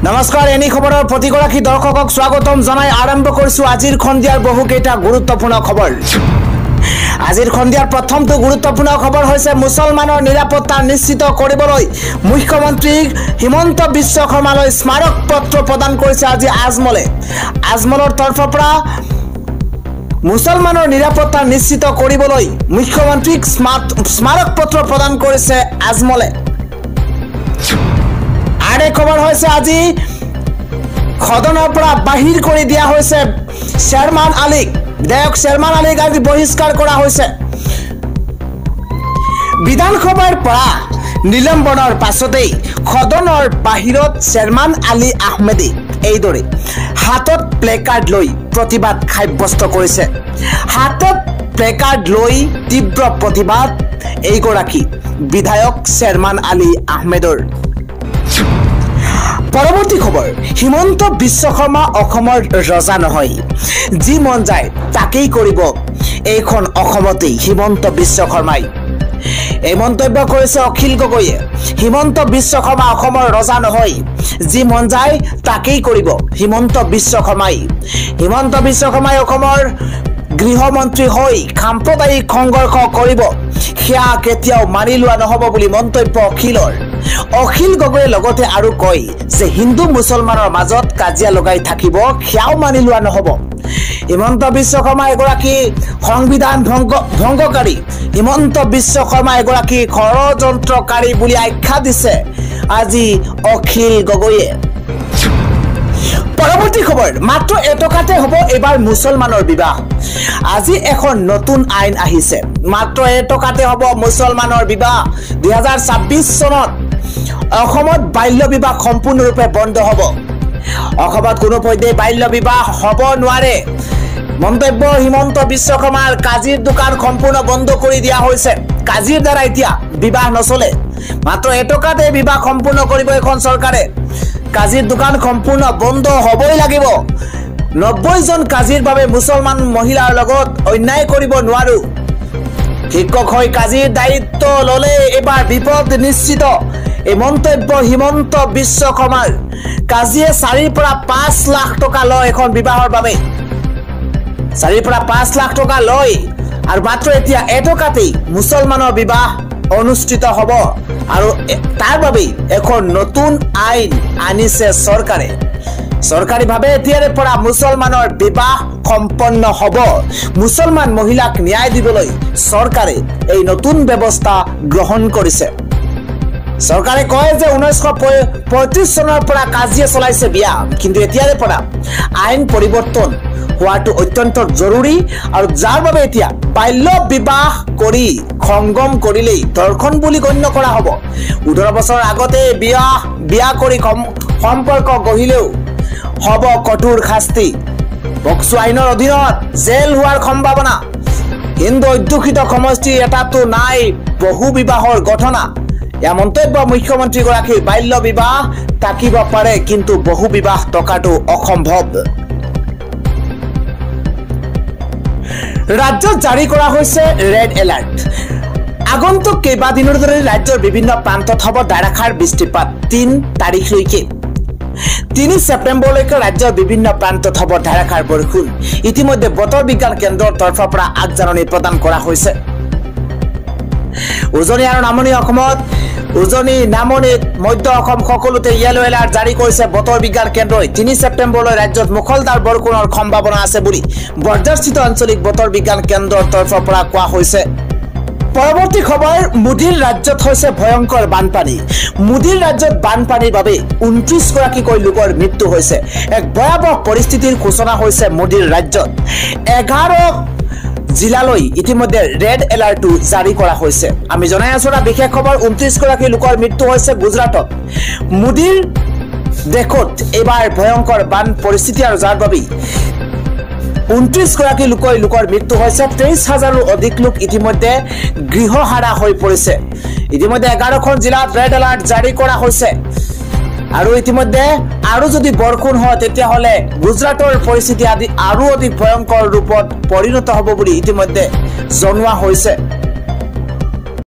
নমস্কাৰ এনি খবৰৰ প্ৰতিগৰাকী দৰ্শকক স্বাগতম জনাই আৰম্ভ কৰিছো আজিৰ খন্দিয়াৰ বহুকেইটা গুৰুত্বপূৰ্ণ খবৰ। আজিৰ খন্দিয়াৰ প্ৰথমটো গুৰুত্বপূৰ্ণ খবৰ হৈছে মুছলমানৰ নিৰাপত্তা নিশ্চিত কৰিবলৈ মুখ্যমন্ত্ৰী হিমন্ত বিশ্ব শৰ্মালৈ স্মাৰক পত্ৰ প্ৰদান কৰিছে আজি আজমলে। আজমলৰ তৰফৰ পৰা মুছলমানৰ নিৰাপত্তা নিশ্চিত কৰিবলৈ মুখ্যমন্ত্ৰীক স্মাৰক পত্ৰ প্ৰদান কৰিছে আজমলে। আৰে খবৰ হৈছে আজি সদনৰ পৰা বাহিৰ কৰি দিয়া হৈছে শ্বেৰমান আলীক। বিধায়ক শ্বেৰমান আলীক আজি বহিষ্কাৰ কৰা হৈছে। বিধানসভাৰ পৰা নিলম্বনৰ পাছতেই সদনৰ বাহিৰত শ্বেৰমান আলী আহমেদে এইদৰে হাতত প্লেকাৰ্ড লৈ প্ৰতিবাদ সাব্যস্ত কৰিছে। হাতত প্লেকাৰ্ড লৈ তীব্ৰ প্ৰতিবাদ এইগৰাকী বিধায়ক শ্বেৰমান আলী আহমেদৰ। পৰৱৰ্তী খবৰ, হিমন্ত বিশ্ব শৰ্মা অসমৰ ৰজা নহয়, যি মন যায় তাকেই কৰিব এইখন অসমতেই হিমন্ত বিশ্ব শৰ্মাই। এই মন্তব্য কৰিছে অখিল গগৈয়ে। হিমন্ত বিশ্ব শৰ্মা অসমৰ ৰজা নহয়, যি মন যায় তাকেই কৰিব হিমন্ত বিশ্ব শৰ্মাই। হিমন্ত বিশ্ব শৰ্মাই অসমৰ গৃহমন্ত্ৰী হৈ সাম্প্ৰদায়িক সংঘৰ্ষ কৰিব, সেয়া কেতিয়াও মানি লোৱা নহ'ব বুলি মন্তব্য অখিলৰ। অখিল গগৈয়ে লগতে আৰু কয় যে হিন্দু মুছলমানৰ মাজত কাজিয়া লগাই থাকিব, সেয়াও মানি লোৱা নহ'ব। হিমন্ত বিশ্ব শৰ্মা এগৰাকী সংবিধান ভংগকাৰী, হিমন্ত বিশ্ব শৰ্মা এগৰাকী ষড়যন্ত্ৰকাৰী বুলি আখ্যা দিছে আজি অখিল গগৈয়ে। পৰৱৰ্তী খবৰ, মাত্ৰ এটকাতে হ'ব এইবাৰ মুছলমানৰ বিবাহ। আজি এখন নতুন আইন আহিছে, মাত্ৰ এটকাতে হ'ব মুছলমানৰ বিবাহ। 2026 চনত অসমত বাল্য বিবাহ সম্পূৰ্ণৰূপে বন্ধ হ'ব। অসমত কোনো পৰ্যায়ে বাল্য বিবাহ হ'ব নোৱাৰে। মন্তব্য হিমন্ত বিশ্ব শৰ্মাৰ। কাজিৰ দোকান সম্পূৰ্ণ বন্ধ কৰি দিয়া হৈছে। কাজিৰ দ্বাৰা এতিয়া বিবাহ নচলে, মাত্ৰ এটকাতে বিবাহ সম্পূৰ্ণ কৰিব এখন চৰকাৰে। কাজিৰ দোকান সম্পূৰ্ণ বন্ধ হ'বই লাগিব। 90 জন কাজিৰ বাবে মুছলমান মহিলাৰ লগত অন্যায় কৰিব নোৱাৰো। শিক্ষক হৈ কাজিৰ দায়িত্ব ল'লে এবাৰ বিপদ নিশ্চিত। এই মন্তব্য হিমন্ত বিশ্ব শৰ্মাৰ। কাজিয়ে 4 পৰা 5 লাখ টকা লয় এখন বিবাহৰ বাবে। 4 পৰা 5 লাখ টকা লয় আৰু মাত্ৰ এতিয়া এটকাতেই মুছলমানৰ বিবাহ অনুষ্ঠিত হ'ব। আৰু তাৰ বাবেই এখন নতুন আইন আনিছে চৰকাৰে। চৰকাৰীভাৱে এতিয়াৰে পৰা মুছলমানৰ বিবাহ সম্পন্ন হ'ব। মুছলমান মহিলাক ন্যায় দিবলৈ চৰকাৰে এই নতুন ব্যৱস্থা গ্ৰহণ কৰিছে। চৰকাৰে কয় যে 1935 চনৰ পৰা কাজিয়ে চলাইছে বিয়া, কিন্তু এতিয়াৰে পৰা আইন পৰিৱৰ্তন হোৱাটো অত্যন্ত জৰুৰী আৰু যাৰ বাবে এতিয়া বাল্য বিবাহ কৰি সংগম কৰিলেই ধৰ্ষণ বুলি গণ্য কৰা হ'ব। 18 বছৰ আগতে বিয়া কৰি সম্পৰ্ক গঢ়িলেও হ'ব কঠোৰ শাস্তি। পক্সো আইনৰ অধীনত জেল হোৱাৰ সম্ভাৱনা। হিন্দু অধ্যুষিত সমষ্টি এটাতো নাই বহু বিবাহৰ ঘটনা। এয়া মন্তব্য মুখ্যমন্ত্ৰীগৰাকীৰ। বাল্য বিবাহ থাকিব পাৰে, কিন্তু বহু বিবাহ টকাটো অসম্ভৱ। ৰাজ্যত জাৰি কৰা হৈছে ৰেড এলাৰ্ট। আগন্তুক কেইবাদিনৰ ধৰি ৰাজ্যৰ বিভিন্ন প্ৰান্তত হ'ব ধাৰাসাৰ বৃষ্টিপাত। 3 তাৰিখলৈকে 3 ছেপ্টেম্বৰলৈকে ৰাজ্যৰ বিভিন্ন প্ৰান্তত হ'ব ধাৰাসাৰ বৰষুণ। ইতিমধ্যে বতৰ বিজ্ঞান কেন্দ্ৰৰ তৰফৰ পৰা আগজাননী প্ৰদান কৰা হৈছে। উজনি আৰু নামনি অসমত, উজনি নামনিত মধ্য অসম সকলোতে য়েলো এলাৰ্ট জাৰি কৰিছে বতৰ বিজ্ঞান কেন্দ্ৰই। 3 ছেপ্টেম্বৰলৈ ৰাজ্যত মুখলধাৰ বৰষুণৰ সম্ভাৱনা আছে বুলি বৰঝাৰস্থিত আঞ্চলিক বতৰ বিজ্ঞান কেন্দ্ৰৰ তৰফৰ পৰা কোৱা হৈছে। পৰৱৰ্তী খবৰ, মোদীৰ ৰাজ্যত হৈছে ভয়ংকৰ বানপানী। মোদীৰ ৰাজ্যত বানপানীৰ বাবে 29 গৰাকীকৈ লোকৰ মৃত্যু হৈছে। এক ভয়াৱহ পৰিস্থিতিৰ সূচনা হৈছে মোদীৰ ৰাজ্যত। 11 জিলালৈ ইতিমধ্যে ৰেড এলাৰ্টো জাৰি কৰা হৈছে। আমি জনাই আছো এটা বিশেষ খবৰ, 29 গৰাকী লোকৰ মৃত্যু হৈছে গুজৰাটত। মোদীৰ দেশত এইবাৰ ভয়ংকৰ বান পৰিস্থিতি আৰু যাৰ বাবে 29 গৰাকী লোকৰ মৃত্যু হৈছে। 23,000ৰো অধিক লোক ইতিমধ্যে গৃহহাৰা হৈ পৰিছে। ইতিমধ্যে 11খন জিলাত ৰেড এলাৰ্ট জাৰি কৰা হৈছে। আৰু ইতিমধ্যে আৰু যদি বৰষুণ হয় তেতিয়াহ'লে গুজৰাটৰ পৰিস্থিতি আদি আৰু অধিক ভয়ংকৰ ৰূপত পৰিণত হ'ব বুলি ইতিমধ্যে জনোৱা হৈছে।